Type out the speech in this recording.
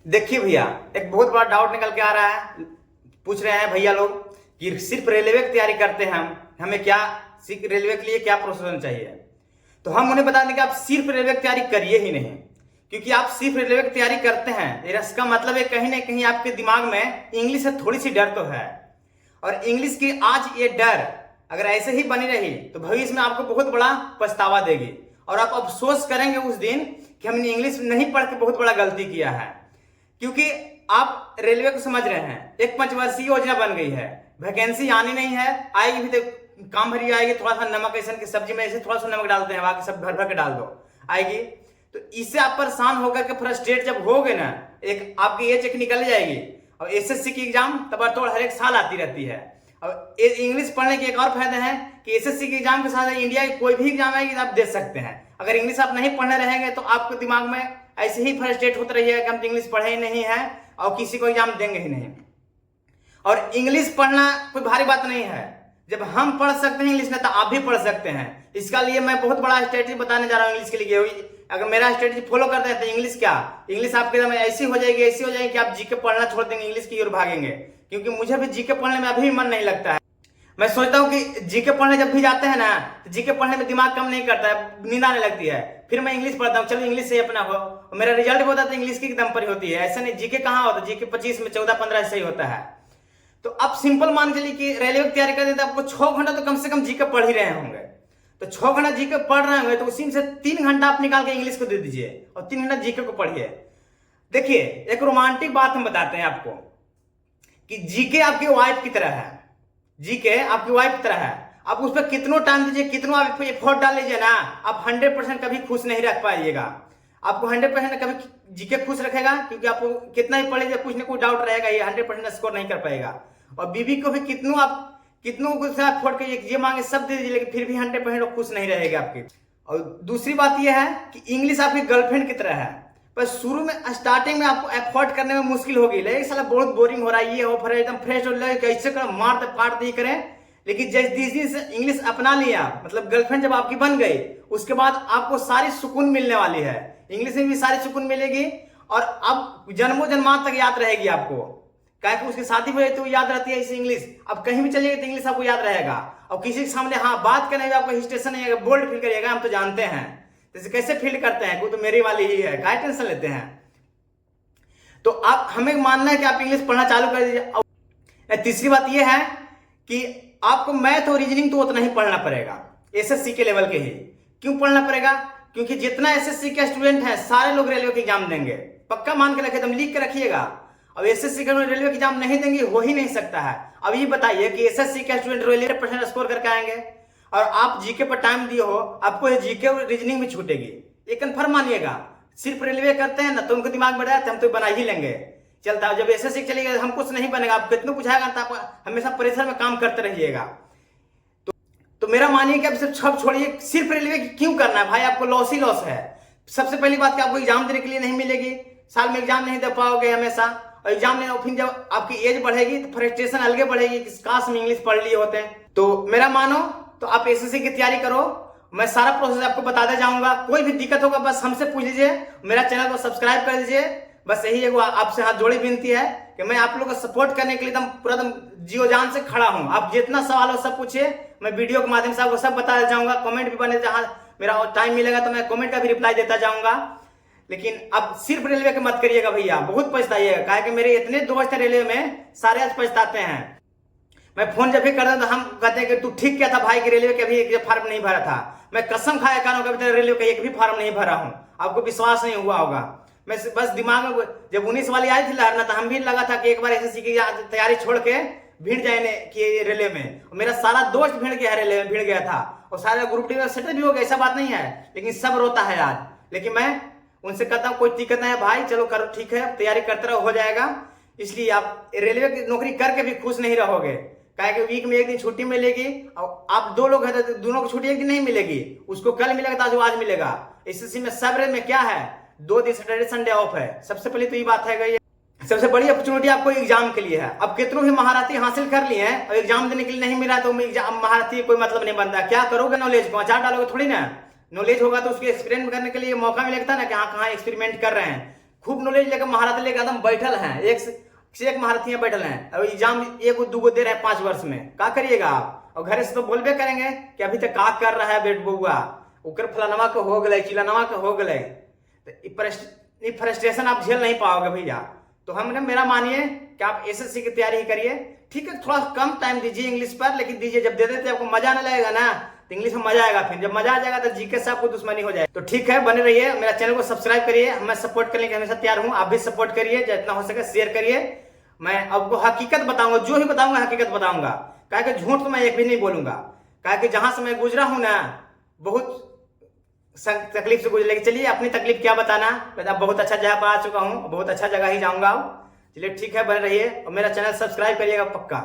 देखिए भैया, एक बहुत बड़ा डाउट निकल के आ रहा है। पूछ रहे हैं भैया लोग कि सिर्फ रेलवे की तैयारी करते हैं हमें क्या रेलवे के लिए क्या प्रोसेस होना चाहिए। तो हम उन्हें बता दें कि आप सिर्फ रेलवे की तैयारी करिए ही नहीं, क्योंकि आप सिर्फ रेलवे की तैयारी करते हैं इसका मतलब है कहीं ना कहीं आपके दिमाग में इंग्लिश से थोड़ी सी डर तो है। और इंग्लिश की आज ये डर अगर ऐसे ही बनी रही तो भविष्य में आपको बहुत बड़ा पछतावा देगी और आप अफसोस करेंगे उस दिन कि हमने इंग्लिश नहीं पढ़ के बहुत बड़ा गलती किया है। क्योंकि आप रेलवे को समझ रहे हैं, एक 5 वर्षीय योजना बन गई है, वैकेंसी आनी नहीं है, आएगी भी तो काम भरी आएगी, थोड़ा सा नमक ऐसा की सब्जी में ऐसे थोड़ा सा नमक डालते हैं, बाकी सब भर भर के डाल दो आएगी। तो इससे आप परेशान होकर के फ्रस्ट्रेट जब होगे ना, एक आपकी एज एक निकल जाएगी। और एसएससी की एग्जाम तबड़तोड़ हर एक साल आती रहती है। अब इंग्लिश पढ़ने के एक और फायदा है कि एसएससी के एग्जाम के साथ इंडिया की कोई भी एग्जाम आएगी तो आप दे सकते हैं। अगर इंग्लिश आप नहीं पढ़ने रहेंगे तो आपके दिमाग में ऐसे ही फ्रस्ट्रेट होते रहिएगा कि हम तो इंग्लिश पढ़े ही नहीं है और किसी को एग्जाम देंगे ही नहीं। और इंग्लिश पढ़ना कोई भारी बात नहीं है, जब हम पढ़ सकते हैं इंग्लिश ना तो आप भी पढ़ सकते हैं। इसका लिए मैं बहुत बड़ा स्ट्रेटजी बताने जा रहा हूँ इंग्लिश के लिए। अगर मेरा स्ट्रेटजी फॉलो करते हैं तो इंग्लिश क्या, इंग्लिश आपके एकदम ऐसी हो जाएगी कि आप जीके पढ़ना छोड़ देंगे, इंग्लिश की ओर भागेंगे। क्योंकि मुझे भी जीके पढ़ने में अभी भी मन नहीं लगता है। मैं सोचता हूँ कि जीके पढ़ने जब भी जाते हैं ना तो जीके पढ़ने में दिमाग कम नहीं करता है, नींद आने लगती है। फिर मैं इंग्लिश पढ़ता हूँ, चलो इंग्लिश से ही अपना हो, मेरा रिजल्ट भी होता है तो इंग्लिश की दम पर ही होती है। ऐसा नहीं जीके कहाँ होता, जीके 25 में 14-15 से ही होता है। तो आप सिंपल मान के लिए कि रेलवे की तैयारी करते तो आपको 6 घंटा तो कम से कम जीके पढ़ ही रहे होंगे। तो 6 घंटा जीके पढ़ रहे होंगे तो उसी में से 3 घंटा आप निकाल के इंग्लिश को दे दीजिए और 3 घंटा जीके को पढ़िए। देखिए, एक रोमांटिक बात हम बताते हैं आपको कि जीके आपकी वाइफ की तरह है। जीके आपकी वाइफ की तरह है, आप उस पर कितनों टाइम दीजिए, कितनों आप एफर्ट डाल लीजिए ना, आप 100% कभी खुश नहीं रख पाइएगा। आपको 100% कभी जीके खुश रखेगा, क्योंकि आपको कितना ही पढ़े कुछ ना कुछ डाउट रहेगा, ये 100% स्कोर नहीं कर पाएगा। और बीवी को भी कितनों को एफर्ट करिए, ये मांगे सब दे दीजिए, लेकिन फिर भी 100% खुश नहीं रहेगा आपकी। और दूसरी बात यह है कि इंग्लिश आपकी गर्लफ्रेंड की तरह है, पर शुरू में स्टार्टिंग में आपको एफर्ट करने में मुश्किल होगी, लेकिन साला बहुत बोरिंग हो रहा है, ये हो फिर एकदम फ्रेश हो लगे कैसे कर मार दे फाड़ दे करें। लेकिन जिस दिन से इंग्लिश अपना लिया, मतलब गर्लफ्रेंड जब आपकी बन गई, उसके बाद आपको सारी सुकून मिलने वाली है। इंग्लिश में भी सारी सुकून मिलेगी और अब जन्मों जन्मांत तक याद रहेगी आपको। क्या कि उसकी शादी हुई तो याद रहती है इसे इंग्लिश, अब कहीं भी चलिएगा तो इंग्लिश आपको याद रहेगा। और किसी के सामने हाँ बात करने में आपको हिस्टेशन नहीं है, बोल्ड फील करिएगा, हम तो जानते हैं। जैसे कैसे फील करते हैं, कोई तो मेरी वाली ही है, क्या टेंशन लेते हैं। तो आप हमें मानना है कि आप इंग्लिश पढ़ना चालू कर दीजिए। तीसरी बात यह है कि आपको मैथ और रीजनिंग तो उतना ही पढ़ना पड़ेगा, एसएससी के लेवल के ही। क्यों पढ़ना पड़ेगा? क्योंकि जितना एसएससी के स्टूडेंट हैं सारे लोग रेलवे के एग्जाम देंगे, पक्का मान के रखे, तुम लिख के रखिएगा। अब एसएससी के रेलवे के एग्जाम नहीं देंगे, हो ही नहीं सकता है। अब ये बताइए कि एसएससी के स्टूडेंट रेलवे 100% स्कोर करके आएंगे और आप जीके पर टाइम दिए हो, आपको जीके और रीजनिंग भी छूटेगी, ये कन्फर्म मानिएगा। सिर्फ रेलवे करते हैं ना तो उनको दिमाग में रहता है हम तो बना ही लेंगे, चलता है। जब एसएससी चलेगा हम कुछ नहीं बनेगा, आप कितनों बुझाएगा तो आप हमेशा प्रेशर में काम करते रहिएगा। तो मेरा मानिए कि आप सिर्फ छप छोड़िए, सिर्फ रेलवे क्यों करना है भाई, आपको लॉस ही लॉस है। सबसे पहली बात कि आपको एग्जाम देने के लिए नहीं मिलेगी, साल में एग्जाम नहीं दे पाओगे हमेशा, और एग्जाम नहीं, फिर जब आपकी एज बढ़ेगी तो फ्रस्ट्रेशन अलगे बढ़ेगी कि काश हम इंग्लिश पढ़ लिए होते हैं। तो मेरा मानो तो आप एसएससी की तैयारी करो, मैं सारा प्रोसेस आपको बताते जाऊंगा। कोई भी दिक्कत होगा बस हमसे पूछ लीजिए, मेरा चैनल को सब्सक्राइब कर दीजिए। बस यही एगो आपसे हाथ जोड़ी विनती है कि मैं आप लोगों को सपोर्ट करने के लिए एकदम पूरा जीव जान से खड़ा हूं। आप जितना सवाल हो सब पूछिए, मैं वीडियो के माध्यम से आपको सब बता जाऊंगा। कमेंट भी बने, जहां मेरा टाइम मिलेगा तो मैं कमेंट का भी रिप्लाई देता जाऊंगा। लेकिन अब सिर्फ रेलवे के मत करिएगा भैया, बहुत पछताइएगा। कहा कि मेरे इतने दोस्त हैं रेलवे में, सारे आज पछताते हैं। मैं फोन जब भी करता तो हम कहते हैं कि तू ठीक क्या था भाई कि रेलवे के अभी एक फॉर्म नहीं भरा था। मैं कसम खाया कानों कभी तक रेलवे का एक भी फॉर्म नहीं भरा हूं, आपको विश्वास नहीं हुआ होगा। मैं बस दिमाग में जब 19 वाली आई थी लहरना तो हम भी लगा था कि एक बार एसएससी की तैयारी छोड़ के भीड़ जाए कि रेलवे में। मेरा सारा दोस्त भीड़ गया रेलवे में, भीड़ गया था और सारे ग्रुप डी में सेटल भी हो गया, ऐसा बात नहीं है। लेकिन सब रोता है आज। लेकिन मैं उनसे कहता हूँ कोई दिक्कत नहीं है भाई, चलो करो, ठीक है, तैयारी करते रहो, हो जाएगा। इसलिए आप रेलवे की नौकरी करके भी खुश नहीं रहोगे। कहे कि वीक में एक दिन छुट्टी मिलेगी और आप 2 लोग हैं तो दोनों को छुट्टी एक दिन नहीं मिलेगी, उसको कल मिलेगा तो आज मिलेगा। एसएससी में सब्र में क्या है, 2 दिन सैटरडे संडे ऑफ है। सबसे पहले तो ये बात है, सबसे बड़ी अपॉर्चुनिटी आपको एग्जाम के लिए है। अब कितनों भी महारथी हासिल कर लिए हैं और एग्जाम देने के लिए नहीं मिला तो महारथी कोई मतलब नहीं बनता। क्या करोगे, नॉलेज को अचार डालोगे थोड़ी ना। नॉलेज होगा तो उसको एक्सपेरिमेंट करने के लिए मौका मिलेगा ना कि हाँ कहाँ एक्सपेरिमेंट कर रहे हैं। खूब नॉलेज लेकर महारत लेकर एकदम बैठल हैं, एक से एक महारथी बैठल हैं, और एग्जाम एक दूगो दे रहे हैं 5 वर्ष में। क्या करिएगा आप? और घर से तो बोलबे करेंगे कि अभी तक का कर रहा है बेट बउआ, ओकर फलानवा के हो गए, चिलानवा के हो गए। तो फ्रस्ट्रेशन आप झेल नहीं पाओगे भैया। तो हमने, मेरा मानिए कि आप एसएससी की तैयारी ही करिए। ठीक है, थोड़ा कम टाइम दीजिए इंग्लिश पर, लेकिन दीजिए। जब दे देते आपको मजा ना लगेगा ना, तो इंग्लिश में मजा आएगा। फिर जब मजा आ जाएगा तो जीके से आपको दुश्मनी हो जाए। तो ठीक है, बने रहिए, मेरा चैनल को सब्सक्राइब करिए। मैं सपोर्ट करने के हमेशा तैयार हूं, आप भी सपोर्ट करिए, जितना हो सके शेयर करिए। मैं आपको हकीकत बताऊंगा, जो ही बताऊंगा हकीकत बताऊंगा। कहा कि झूठ तो मैं एक भी नहीं बोलूंगा। कहा कि जहां से मैं गुजरा हूं ना, बहुत तकलीफ से गुजर। लेकिन चलिए, अपनी तकलीफ क्या बताना, मैं बहुत अच्छा जगह पर आ चुका हूँ, बहुत अच्छा जगह ही जाऊंगा। चलिए ठीक है, बने रहिए और मेरा चैनल सब्सक्राइब करिएगा पक्का।